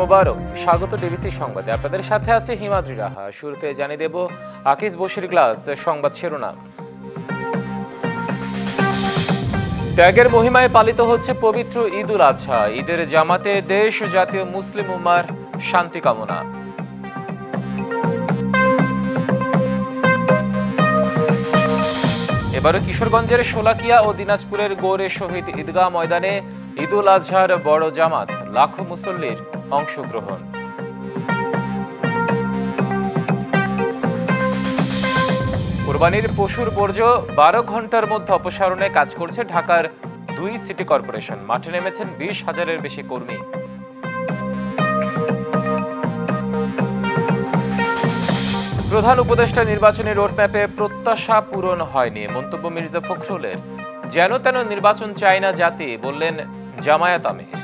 মোবারক, স্বাগত ডিবিসি সংবাদে। আপনাদের সাথে আছে হিমাদ্রি রাহা। শুরুতে জানিয়ে দেব আকিজ বশির গ্লাস সংবাদ শিরোনাম। ত্যাগের মহিমায় পালিত হচ্ছে পবিত্র ঈদুল আজহা। ঈদের জামাতে দেশ ও জাতীয় মুসলিম উম্মার শান্তি কামনা। এবারও কিশোরগঞ্জের শোলাকিয়া ও দিনাজপুরের গৌরে শহীদ ঈদগাহ ময়দানে ঈদুল আজহার বড় জামাত, লাখো মুসল্লির অংশগ্রহণ। কোরবানির পশুর বর্জ্য 12 ঘন্টার মধ্যে অপসারণে কাজ করছে ঢাকার 2 সিটি কর্পোরেশন। মাঠে নেমেছেন 20,000-এর বেশি কর্মী। প্রধান উপদেষ্টা নির্বাচনী রোডম্যাপে প্রত্যাশা পূরণ হয়নি, মন্তব্য মির্জা ফখরুলের। যেন তেন নির্বাচন চায় না জাতি, বললেন জামায়াত আমির।